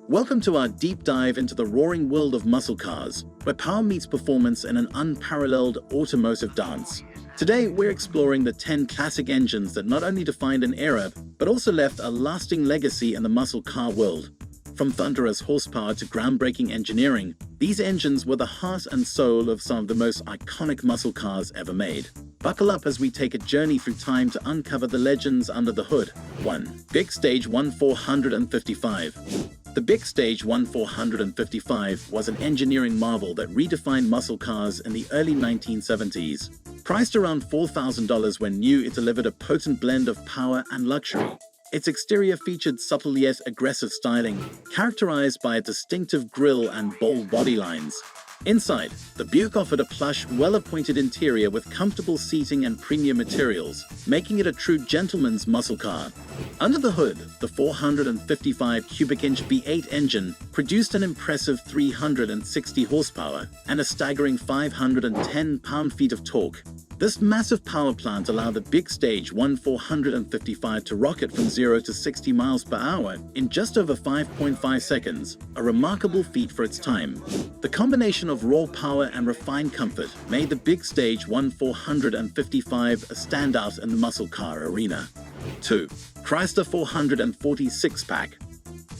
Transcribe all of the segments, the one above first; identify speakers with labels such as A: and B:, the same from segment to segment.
A: Welcome to our deep dive into the roaring world of muscle cars, where power meets performance in an unparalleled automotive dance. Today, we're exploring the 10 classic engines that not only defined an era, but also left a lasting legacy in the muscle car world. From thunderous horsepower to groundbreaking engineering, these engines were the heart and soul of some of the most iconic muscle cars ever made. Buckle up as we take a journey through time to uncover the legends under the hood. 1. Big Stage 1455. The Big Stage 1455 was an engineering marvel that redefined muscle cars in the early 1970s. Priced around $4,000 when new, it delivered a potent blend of power and luxury. Its exterior featured subtle yet aggressive styling, characterized by a distinctive grille and bold body lines. Inside, the Buick offered a plush, well-appointed interior with comfortable seating and premium materials, making it a true gentleman's muscle car. Under the hood, the 455 cubic-inch V8 engine produced an impressive 360 horsepower and a staggering 510 pound-feet of torque. This massive power plant allowed the Big Stage 1455 to rocket from 0 to 60 miles per hour in just over 5.5 seconds, a remarkable feat for its time. The combination of raw power and refined comfort made the Big Stage 1455 a standout in the muscle car arena. 2. Chrysler 446-pack.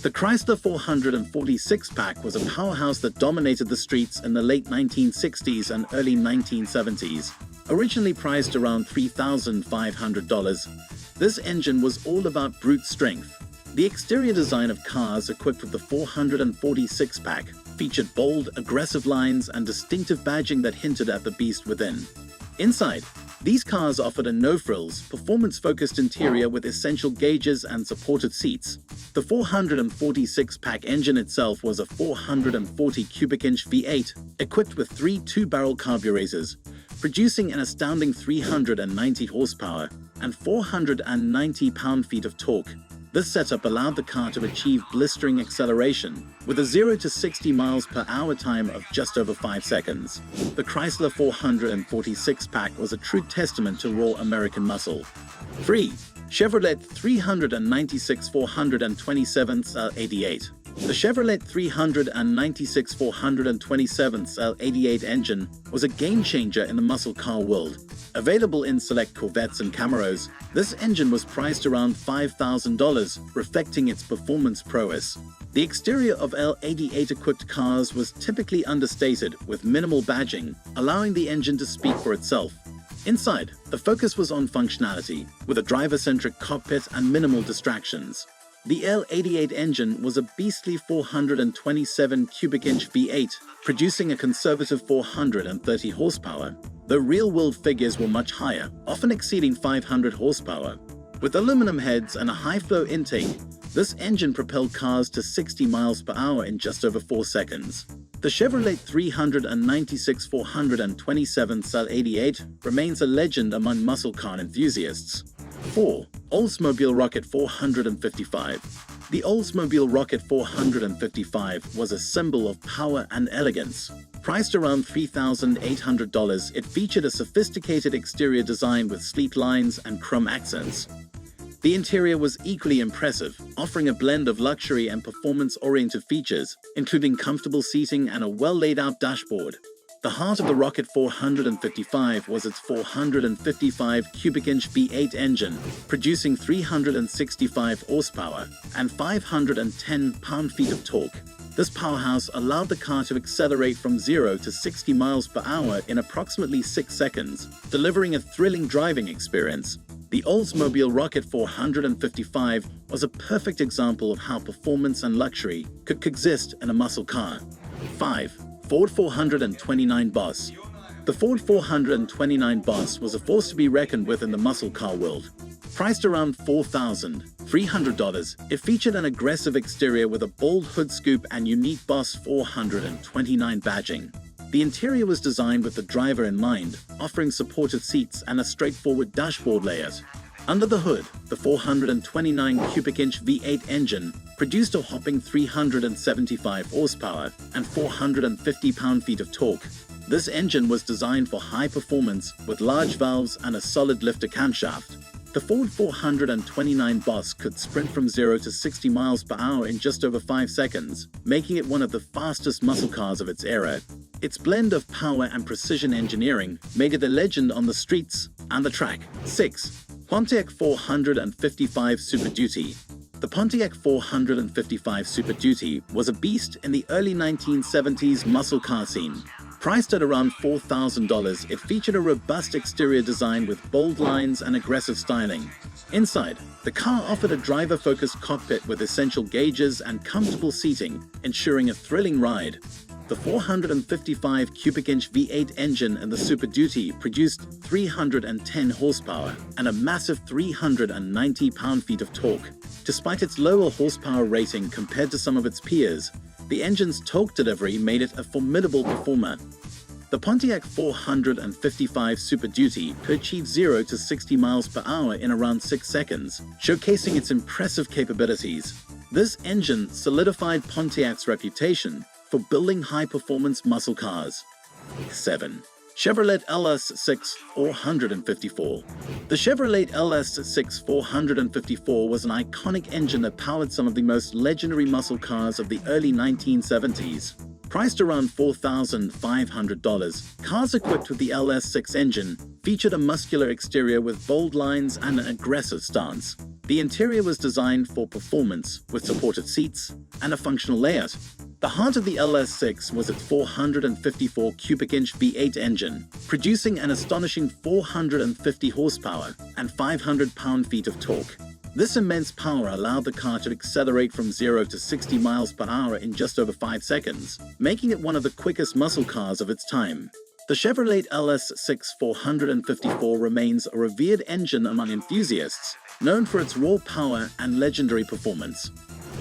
A: The Chrysler 446-pack was a powerhouse that dominated the streets in the late 1960s and early 1970s. Originally priced around $3,500, this engine was all about brute strength. The exterior design of cars equipped with the 446-pack featured bold, aggressive lines and distinctive badging that hinted at the beast within. Inside, these cars offered a no-frills, performance-focused interior with essential gauges and supported seats. The 446-pack engine itself was a 440 cubic-inch V8 equipped with 3 two-barrel carburetors, producing an astounding 390 horsepower and 490 pound-feet of torque. This setup allowed the car to achieve blistering acceleration with a 0 to 60 miles per hour time of just over 5 seconds. The Chrysler 446-pack was a true testament to raw American muscle. 3. Chevrolet 396 427 L88. The Chevrolet 396 427 L88 engine was a game-changer in the muscle car world. Available in select Corvettes and Camaros, this engine was priced around $5,000, reflecting its performance prowess. The exterior of L88-equipped cars was typically understated, with minimal badging, allowing the engine to speak for itself. Inside, the focus was on functionality, with a driver-centric cockpit and minimal distractions. The L88 engine was a beastly 427 cubic-inch V8, producing a conservative 430 horsepower. The real-world figures were much higher, often exceeding 500 horsepower. With aluminum heads and a high-flow intake, this engine propelled cars to 60 miles per hour in just over 4 seconds. The Chevrolet 396 427 L88 remains a legend among muscle car enthusiasts. 4. Oldsmobile Rocket 455. The Oldsmobile Rocket 455 was a symbol of power and elegance. Priced around $3,800, it featured a sophisticated exterior design with sleek lines and chrome accents. The interior was equally impressive, offering a blend of luxury and performance-oriented features, including comfortable seating and a well-laid-out dashboard. The heart of the Rocket 455 was its 455 cubic-inch V8 engine, producing 365 horsepower and 510 pound-feet of torque. This powerhouse allowed the car to accelerate from 0 to 60 miles per hour in approximately 6 seconds, delivering a thrilling driving experience. The Oldsmobile Rocket 455 was a perfect example of how performance and luxury could coexist in a muscle car. 5. Ford 429 Boss. The Ford 429 Boss was a force to be reckoned with in the muscle car world. Priced around $4,300, it featured an aggressive exterior with a bold hood scoop and unique Boss 429 badging. The interior was designed with the driver in mind, offering supported seats and a straightforward dashboard layout. Under the hood, the 429 cubic-inch V8 engine produced a whopping 375 horsepower and 450 pound-feet of torque. This engine was designed for high performance with large valves and a solid lifter camshaft. The Ford 429 Boss could sprint from 0 to 60 miles per hour in just over 5 seconds, making it one of the fastest muscle cars of its era. Its blend of power and precision engineering made it a legend on the streets and the track. 6. Pontiac 455 Super Duty. The Pontiac 455 Super Duty was a beast in the early 1970s muscle car scene. Priced at around $4,000, it featured a robust exterior design with bold lines and aggressive styling. Inside, the car offered a driver-focused cockpit with essential gauges and comfortable seating, ensuring a thrilling ride. The 455 cubic inch V8 engine in the Super Duty produced 310 horsepower and a massive 390 pound-feet of torque. Despite its lower horsepower rating compared to some of its peers, the engine's torque delivery made it a formidable performer. The Pontiac 455 Super Duty could achieve 0 to 60 miles per hour in around 6 seconds, showcasing its impressive capabilities. This engine solidified Pontiac's reputation for building high-performance muscle cars. 7. Chevrolet LS6 454. The Chevrolet LS6 454 was an iconic engine that powered some of the most legendary muscle cars of the early 1970s. Priced around $4,500, cars equipped with the LS6 engine featured a muscular exterior with bold lines and an aggressive stance. The interior was designed for performance, with supported seats and a functional layout. The heart of the LS6 was its 454 cubic inch V8 engine, producing an astonishing 450 horsepower and 500 pound-feet of torque. This immense power allowed the car to accelerate from 0 to 60 miles per hour in just over 5 seconds, making it one of the quickest muscle cars of its time. The Chevrolet LS6 454 remains a revered engine among enthusiasts, known for its raw power and legendary performance.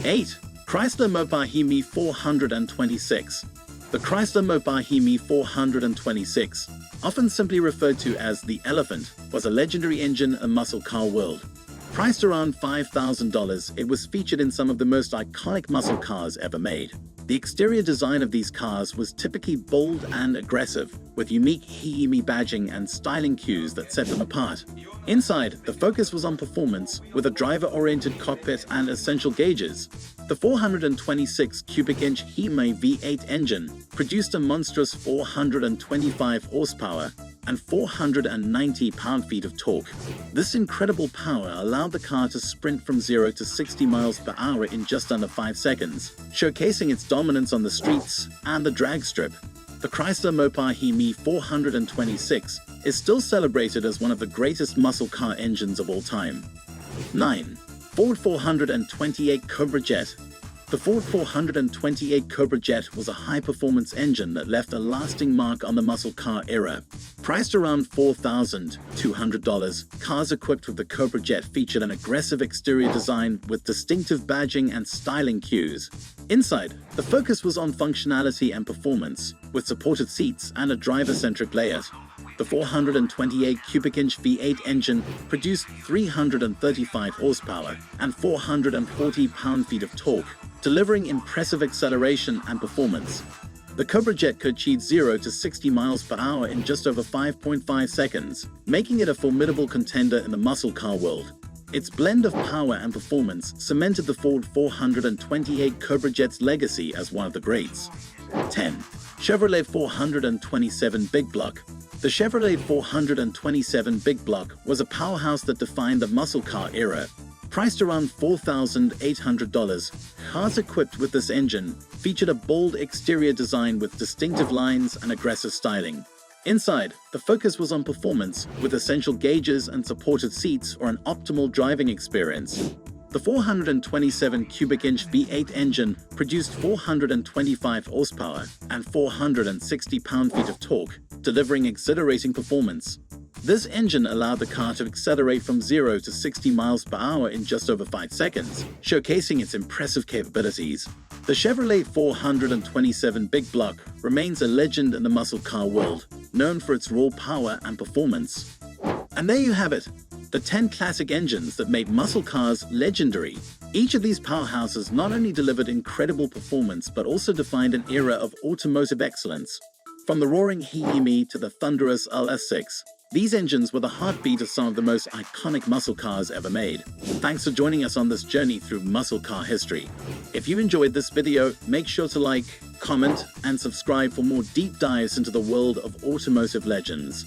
A: 8. Chrysler Mopar Hemi 426. The Chrysler Mopar Hemi 426, often simply referred to as the Elephant, was a legendary engine in muscle car world. Priced around $5,000, it was featured in some of the most iconic muscle cars ever made. The exterior design of these cars was typically bold and aggressive, with unique Hemi badging and styling cues that set them apart. Inside, the focus was on performance, with a driver-oriented cockpit and essential gauges. The 426 cubic inch Hemi V8 engine produced a monstrous 425 horsepower and 490 pound-feet of torque. This incredible power allowed the car to sprint from 0 to 60 miles per hour in just under 5 seconds, showcasing its dominance on the streets and the drag strip. The Chrysler Mopar Hemi 426 is still celebrated as one of the greatest muscle car engines of all time. 9. Ford 428 Cobra Jet. The Ford 428 Cobra Jet was a high-performance engine that left a lasting mark on the muscle car era. Priced around $4,200, cars equipped with the Cobra Jet featured an aggressive exterior design with distinctive badging and styling cues. Inside, the focus was on functionality and performance, with supported seats and a driver-centric layout. The 428 cubic inch V8 engine produced 335 horsepower and 440 pound-feet of torque, delivering impressive acceleration and performance. The Cobra Jet could achieve 0 to 60 miles per hour in just over 5.5 seconds, making it a formidable contender in the muscle car world. Its blend of power and performance cemented the Ford 428 Cobra Jet's legacy as one of the greats. 10. Chevrolet 427 Big Block. The Chevrolet 427 Big Block was a powerhouse that defined the muscle car era. Priced around $4,800, cars equipped with this engine featured a bold exterior design with distinctive lines and aggressive styling. Inside, the focus was on performance, with essential gauges and supported seats for an optimal driving experience. The 427 cubic inch V8 engine produced 425 horsepower and 460 pound-feet of torque, delivering exhilarating performance. This engine allowed the car to accelerate from 0 to 60 miles per hour in just over 5 seconds, showcasing its impressive capabilities. The Chevrolet 427 Big Block remains a legend in the muscle car world, known for its raw power and performance. And there you have it, the 10 classic engines that made muscle cars legendary. Each of these powerhouses not only delivered incredible performance but also defined an era of automotive excellence. From the roaring Hemi to the thunderous LS6, These engines were the heartbeat of some of the most iconic muscle cars ever made. Thanks for joining us on this journey through muscle car history. If you enjoyed this video, make sure to like, comment, and subscribe for more deep dives into the world of automotive legends.